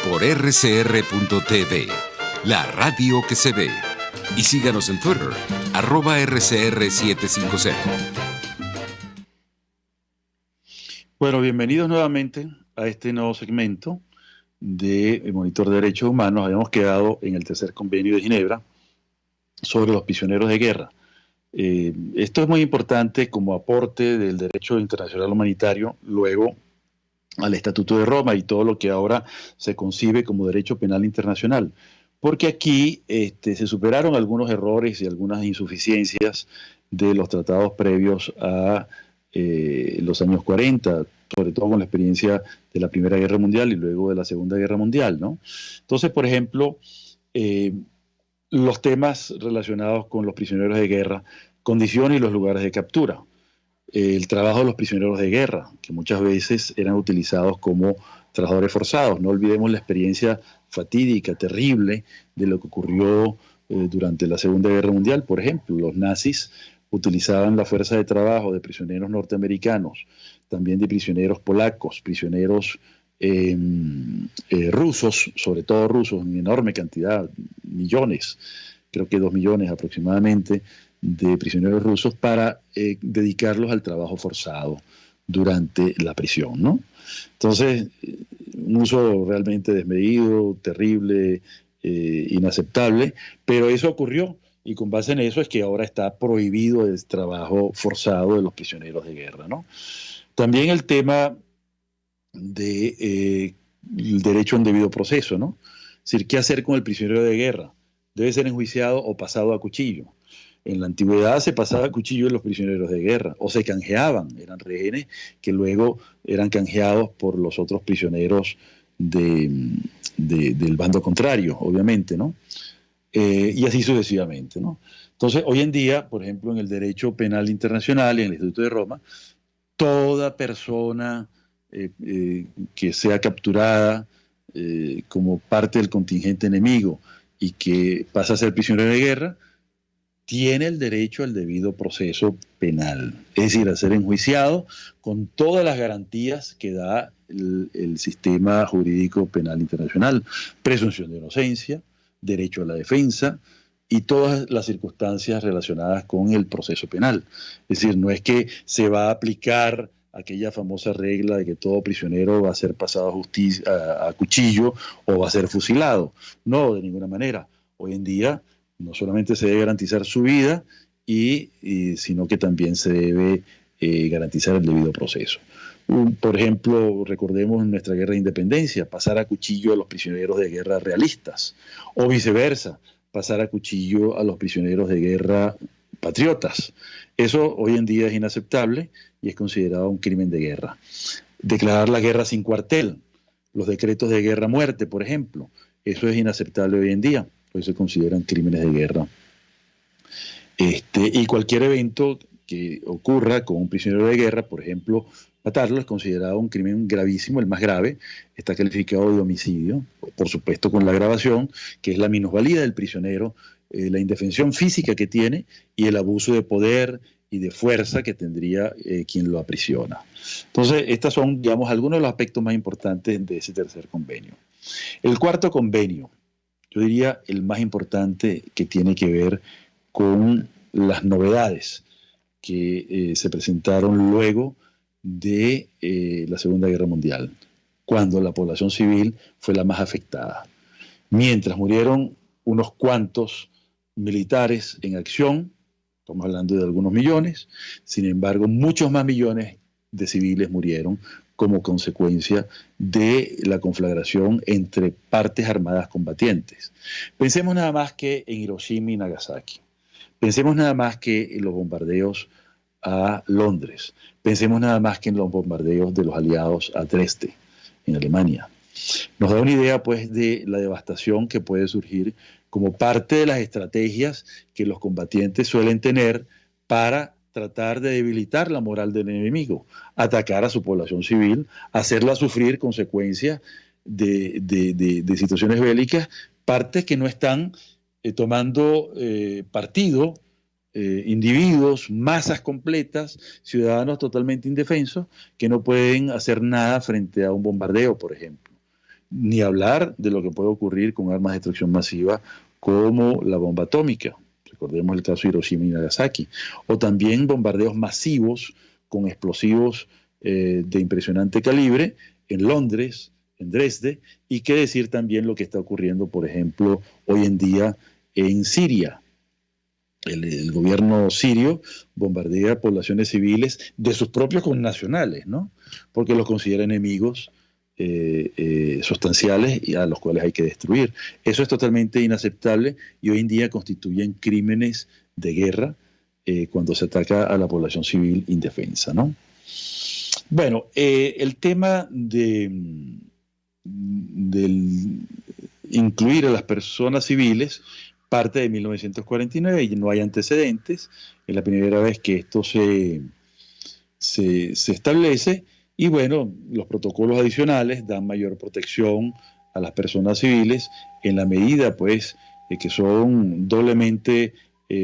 por rcr.tv, la radio que se ve. Y síganos en Twitter, @RCR750. Bueno, bienvenidos nuevamente a este nuevo segmento de Monitor de Derechos Humanos. Habíamos quedado en el tercer convenio de Ginebra sobre los prisioneros de guerra. Esto es muy importante como aporte del derecho internacional humanitario luego al Estatuto de Roma y todo lo que ahora se concibe como derecho penal internacional. Porque aquí se superaron algunos errores y algunas insuficiencias de los tratados previos a los años 40, sobre todo con la experiencia de la Primera Guerra Mundial y luego de la Segunda Guerra Mundial, ¿no? Entonces, por ejemplo, los temas relacionados con los prisioneros de guerra, condiciones y los lugares de captura, el trabajo de los prisioneros de guerra, que muchas veces eran utilizados como trabajadores forzados. No olvidemos la experiencia fatídica, terrible, de lo que ocurrió durante la Segunda Guerra Mundial. Por ejemplo, los nazis utilizaban la fuerza de trabajo de prisioneros norteamericanos, también de prisioneros polacos, prisioneros rusos, sobre todo rusos, en enorme cantidad, millones, creo que 2 millones aproximadamente, de prisioneros rusos para dedicarlos al trabajo forzado durante la prisión, ¿no? Entonces, un uso realmente desmedido, terrible, inaceptable, pero eso ocurrió y con base en eso es que ahora está prohibido el trabajo forzado de los prisioneros de guerra, ¿no? También el tema del derecho a un debido proceso, ¿no? Es decir, ¿qué hacer con el prisionero de guerra? ¿Debe ser enjuiciado o pasado a cuchillo? En la antigüedad se pasaba a cuchillo en los prisioneros de guerra, o se canjeaban, eran rehenes que luego eran canjeados por los otros prisioneros del bando contrario, obviamente, ¿no? Y así sucesivamente, ¿no? Entonces, hoy en día, por ejemplo, en el derecho penal internacional y en el Estatuto de Roma, toda persona que sea capturada como parte del contingente enemigo y que pasa a ser prisionero de guerra, tiene el derecho al debido proceso penal, es decir, a ser enjuiciado con todas las garantías que da el sistema jurídico penal internacional, presunción de inocencia, derecho a la defensa y todas las circunstancias relacionadas con el proceso penal. Es decir, no es que se va a aplicar aquella famosa regla de que todo prisionero va a ser pasado a cuchillo o va a ser fusilado. No, de ninguna manera. Hoy en día no solamente se debe garantizar su vida, sino que también se debe garantizar el debido proceso. Por ejemplo, recordemos en nuestra guerra de independencia, pasar a cuchillo a los prisioneros de guerra realistas, o viceversa, pasar a cuchillo a los prisioneros de guerra patriotas. Eso hoy en día es inaceptable y es considerado un crimen de guerra. Declarar la guerra sin cuartel, los decretos de guerra a muerte, por ejemplo, eso es inaceptable hoy en día. Pues se consideran crímenes de guerra. Y cualquier evento que ocurra con un prisionero de guerra, por ejemplo, matarlo, es considerado un crimen gravísimo, el más grave, está calificado de homicidio, por supuesto con la agravación, que es la minusvalía del prisionero, la indefensión física que tiene y el abuso de poder y de fuerza que tendría quien lo aprisiona. Entonces, estos son, digamos, algunos de los aspectos más importantes de ese tercer convenio. El cuarto convenio, yo diría el más importante, que tiene que ver con las novedades que se presentaron luego de la Segunda Guerra Mundial, cuando la población civil fue la más afectada. Mientras murieron unos cuantos militares en acción, estamos hablando de algunos millones, sin embargo, muchos más millones de civiles murieron como consecuencia de la conflagración entre partes armadas combatientes. Pensemos nada más que en Hiroshima y Nagasaki. Pensemos nada más que en los bombardeos a Londres. Pensemos nada más que en los bombardeos de los aliados a Dresde, en Alemania. Nos da una idea, pues, de la devastación que puede surgir como parte de las estrategias que los combatientes suelen tener para tratar de debilitar la moral del enemigo, atacar a su población civil, hacerla sufrir consecuencias de situaciones bélicas, partes que no están tomando partido, individuos, masas completas, ciudadanos totalmente indefensos, que no pueden hacer nada frente a un bombardeo, por ejemplo. Ni hablar de lo que puede ocurrir con armas de destrucción masiva como la bomba atómica. Recordemos el caso de Hiroshima y Nagasaki. O también bombardeos masivos con explosivos de impresionante calibre en Londres, en Dresde, y qué decir también lo que está ocurriendo, por ejemplo, hoy en día en Siria. El gobierno sirio bombardea poblaciones civiles de sus propios connacionales, ¿no? Porque los considera enemigos sustanciales y a los cuales hay que destruir. Eso es totalmente inaceptable y hoy en día constituyen crímenes de guerra cuando se ataca a la población civil indefensa, ¿no? Bueno, el tema de incluir a las personas civiles parte de 1949 y no hay antecedentes. Es la primera vez que esto se establece y bueno, los protocolos adicionales dan mayor protección a las personas civiles en la medida pues que son doblemente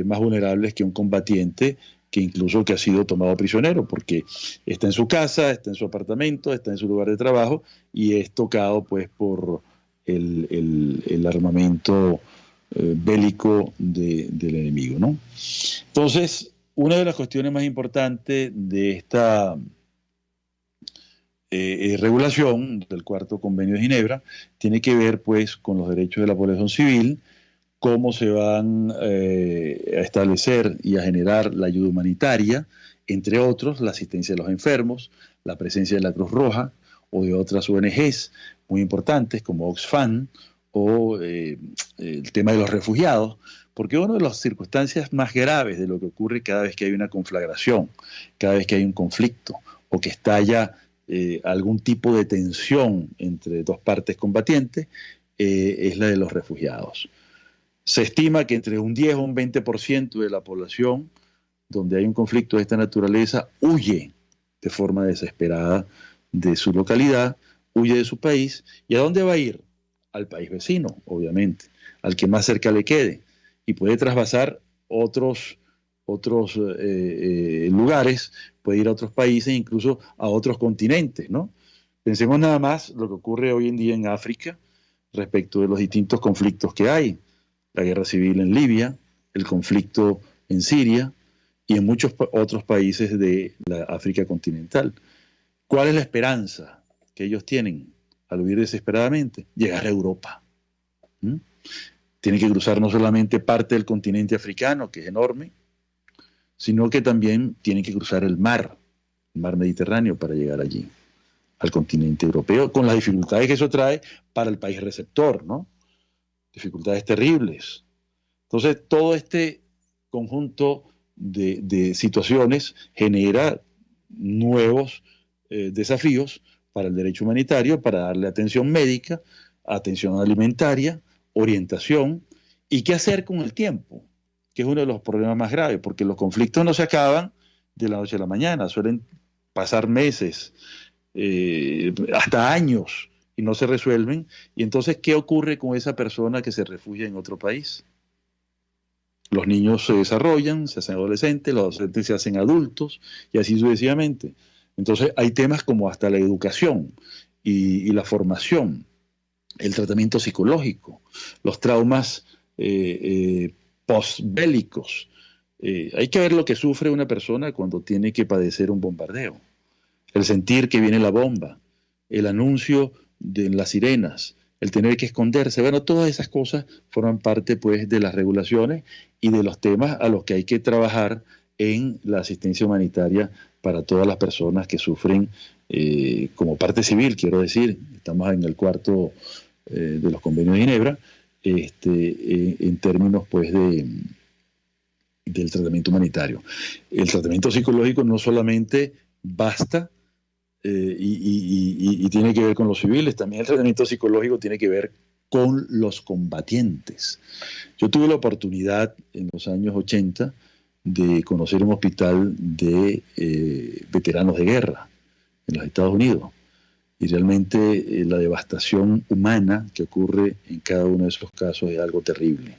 más vulnerables que un combatiente que incluso que ha sido tomado prisionero, porque está en su casa, está en su apartamento, está en su lugar de trabajo y es tocado pues por el armamento bélico del enemigo, ¿no? Entonces, una de las cuestiones más importantes de esta regulación del Cuarto Convenio de Ginebra tiene que ver pues con los derechos de la población civil, cómo se van a establecer y a generar la ayuda humanitaria, entre otros la asistencia de los enfermos, la presencia de la Cruz Roja o de otras ONGs muy importantes como Oxfam o el tema de los refugiados, porque una de las circunstancias más graves de lo que ocurre cada vez que hay una conflagración, cada vez que hay un conflicto o que estalla algún tipo de tensión entre dos partes combatientes, es la de los refugiados. Se estima que entre un 10 o un 20% de la población donde hay un conflicto de esta naturaleza huye de forma desesperada de su localidad, huye de su país. ¿Y a dónde va a ir? Al país vecino, obviamente, al que más cerca le quede. Y puede trasvasar otros lugares, puede ir a otros países, incluso a otros continentes, ¿no? Pensemos nada más lo que ocurre hoy en día en África respecto de los distintos conflictos que hay. La guerra civil en Libia, el conflicto en Siria y en muchos otros países de la África continental. ¿Cuál es la esperanza que ellos tienen al huir desesperadamente? Llegar a Europa. Tienen que cruzar no solamente parte del continente africano, que es enorme, sino que también tienen que cruzar el mar Mediterráneo para llegar allí, al continente europeo, con las dificultades que eso trae para el país receptor, ¿no? Dificultades terribles. Entonces, todo este conjunto de situaciones genera nuevos desafíos para el derecho humanitario, para darle atención médica, atención alimentaria, orientación, y qué hacer con el tiempo, que es uno de los problemas más graves, porque los conflictos no se acaban de la noche a la mañana, suelen pasar meses, hasta años, y no se resuelven. Y entonces, ¿qué ocurre con esa persona que se refugia en otro país? Los niños se desarrollan, se hacen adolescentes, los adolescentes se hacen adultos, y así sucesivamente. Entonces, hay temas como hasta la educación y la formación, el tratamiento psicológico, los traumas postbélicos. Hay que ver lo que sufre una persona cuando tiene que padecer un bombardeo. El sentir que viene la bomba, el anuncio de las sirenas, el tener que esconderse. Bueno, todas esas cosas forman parte pues de las regulaciones y de los temas a los que hay que trabajar en la asistencia humanitaria para todas las personas que sufren como parte civil, quiero decir. Estamos en el cuarto de los convenios de Ginebra, en términos pues del tratamiento humanitario. El tratamiento psicológico no solamente basta y tiene que ver con los civiles, también el tratamiento psicológico tiene que ver con los combatientes. Yo tuve la oportunidad en los años 80 de conocer un hospital de veteranos de guerra en los Estados Unidos. Y realmente la devastación humana que ocurre en cada uno de esos casos es algo terrible.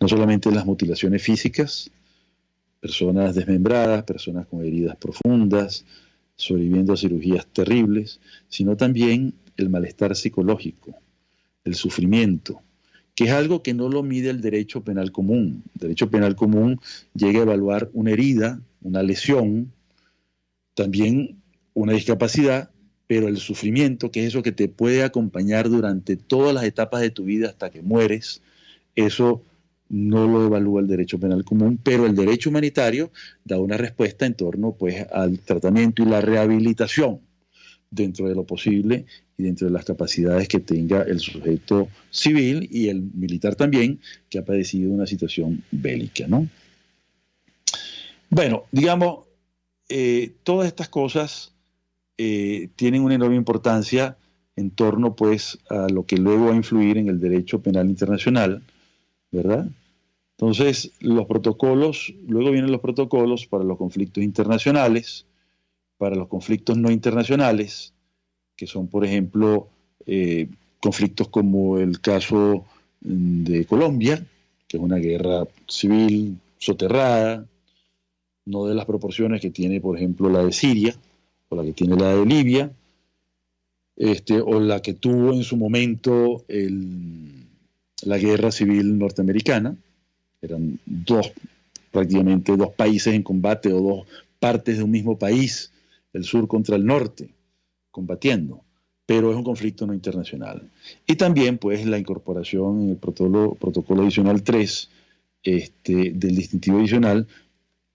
No solamente las mutilaciones físicas, personas desmembradas, personas con heridas profundas, sobreviviendo a cirugías terribles, sino también el malestar psicológico, el sufrimiento, que es algo que no lo mide el derecho penal común. El derecho penal común llega a evaluar una herida, una lesión, también una discapacidad, pero el sufrimiento, que es eso que te puede acompañar durante todas las etapas de tu vida hasta que mueres, eso no lo evalúa el derecho penal común, pero el derecho humanitario da una respuesta en torno pues, al tratamiento y la rehabilitación dentro de lo posible y dentro de las capacidades que tenga el sujeto civil y el militar también, que ha padecido una situación bélica, ¿no? Bueno, digamos, todas estas cosas tienen una enorme importancia en torno pues a lo que luego va a influir en el derecho penal internacional, ¿verdad? Entonces, los protocolos, luego vienen los protocolos para los conflictos internacionales, para los conflictos no internacionales, que son, por ejemplo, conflictos como el caso de Colombia, que es una guerra civil soterrada, no de las proporciones que tiene, por ejemplo, la de Siria, o la que tiene la de Libia, o la que tuvo en su momento la guerra civil norteamericana. Eran prácticamente dos países en combate, o dos partes de un mismo país, el sur contra el norte, combatiendo, pero es un conflicto no internacional. Y también, pues, la incorporación en el protocolo adicional 3 del distintivo adicional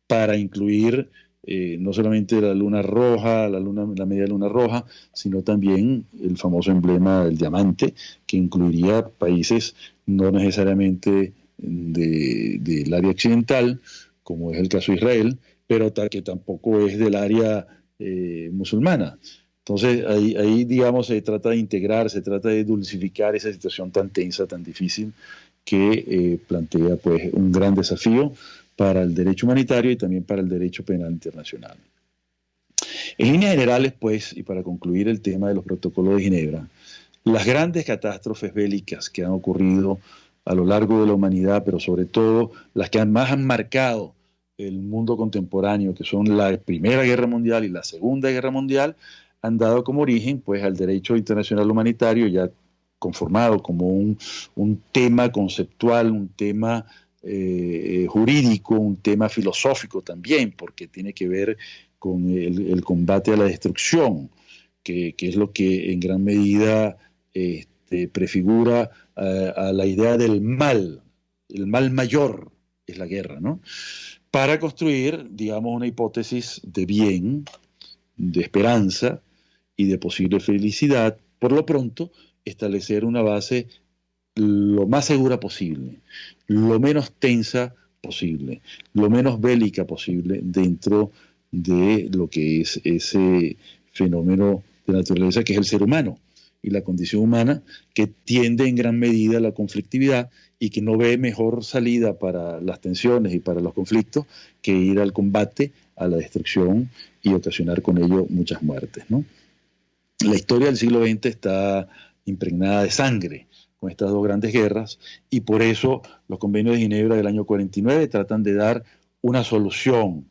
para incluir no solamente la luna roja, la media luna roja, sino también el famoso emblema del diamante, que incluiría países no necesariamente del área occidental, como es el caso de Israel, pero que tampoco es del área musulmana. Entonces, ahí, digamos, se trata de integrar, se trata de dulcificar esa situación tan tensa, tan difícil, que plantea pues un gran desafío para el derecho humanitario y también para el derecho penal internacional. En líneas generales, pues, y para concluir el tema de los protocolos de Ginebra, las grandes catástrofes bélicas que han ocurrido a lo largo de la humanidad, pero sobre todo las que más han marcado el mundo contemporáneo, que son la Primera Guerra Mundial y la Segunda Guerra Mundial, han dado como origen pues, al derecho internacional humanitario, ya conformado como un tema conceptual, un tema jurídico, un tema filosófico también, porque tiene que ver con el combate a la destrucción, que es lo que en gran medida prefigura a la idea del mal. El mal mayor es la guerra, ¿no? Para construir, digamos, una hipótesis de bien, de esperanza y de posible felicidad. Por lo pronto, establecer una base lo más segura posible, lo menos tensa posible, lo menos bélica posible dentro de lo que es ese fenómeno de naturaleza que es el ser humano y la condición humana, que tiende en gran medida a la conflictividad y que no ve mejor salida para las tensiones y para los conflictos que ir al combate, a la destrucción y ocasionar con ello muchas muertes, ¿no? La historia del siglo XX está impregnada de sangre con estas dos grandes guerras, y por eso los convenios de Ginebra del año 49 tratan de dar una solución,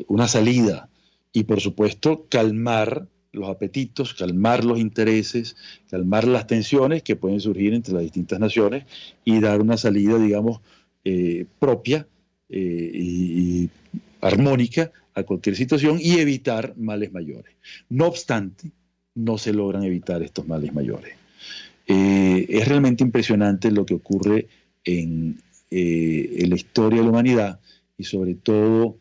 una salida, y por supuesto calmar los apetitos, calmar los intereses, calmar las tensiones que pueden surgir entre las distintas naciones y dar una salida, digamos, propia y armónica a cualquier situación y evitar males mayores. No obstante, no se logran evitar estos males mayores. Es realmente impresionante lo que ocurre en la historia de la humanidad y sobre todo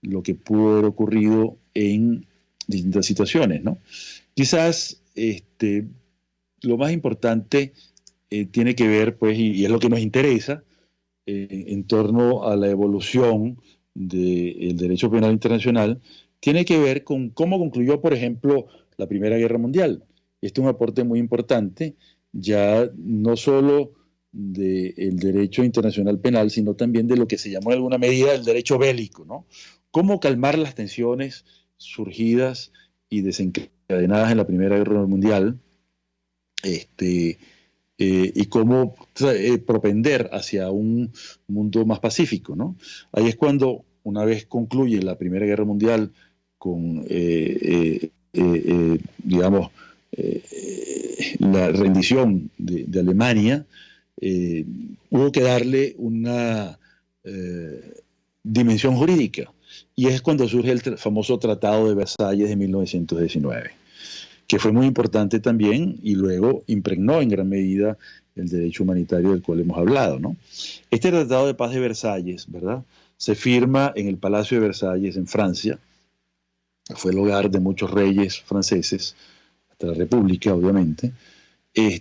lo que pudo haber ocurrido en distintas situaciones, ¿no? Quizás lo más importante tiene que ver, pues, y es lo que nos interesa, en torno a la evolución del derecho penal internacional, tiene que ver con cómo concluyó, por ejemplo, la Primera Guerra Mundial. Este es un aporte muy importante, ya no solo del derecho internacional penal, sino también de lo que se llamó en alguna medida el derecho bélico, ¿no? Cómo calmar las tensiones surgidas y desencadenadas en la Primera Guerra Mundial, y cómo propender hacia un mundo más pacífico, ¿no? Ahí es cuando, una vez concluye la Primera Guerra Mundial digamos, la rendición de Alemania, hubo que darle una dimensión jurídica. Y es cuando surge el famoso Tratado de Versalles de 1919, que fue muy importante también y luego impregnó en gran medida el derecho humanitario del cual hemos hablado, ¿no? Este Tratado de Paz de Versalles, ¿verdad?, se firma en el Palacio de Versalles, en Francia. Fue el hogar de muchos reyes franceses, hasta la República, obviamente,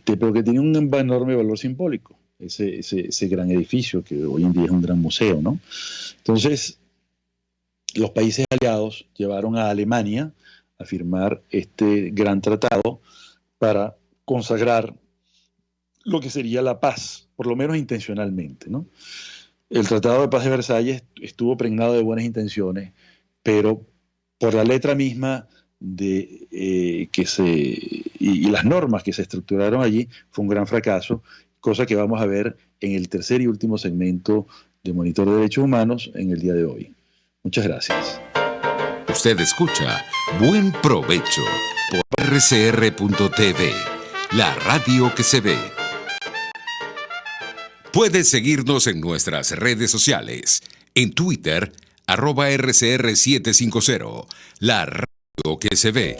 pero que tiene un enorme valor simbólico, ese gran edificio que hoy en día es un gran museo, ¿no? Entonces, los países aliados llevaron a Alemania a firmar este gran tratado para consagrar lo que sería la paz, por lo menos intencionalmente, ¿no? El Tratado de Paz de Versalles estuvo pregnado de buenas intenciones, pero por la letra misma y las normas que se estructuraron allí, fue un gran fracaso, cosa que vamos a ver en el tercer y último segmento de Monitor de Derechos Humanos en el día de hoy. Muchas gracias. Usted escucha Buen Provecho por rcr.tv, la radio que se ve. Puedes seguirnos en nuestras redes sociales. En Twitter, @RCR750, la radio que se ve.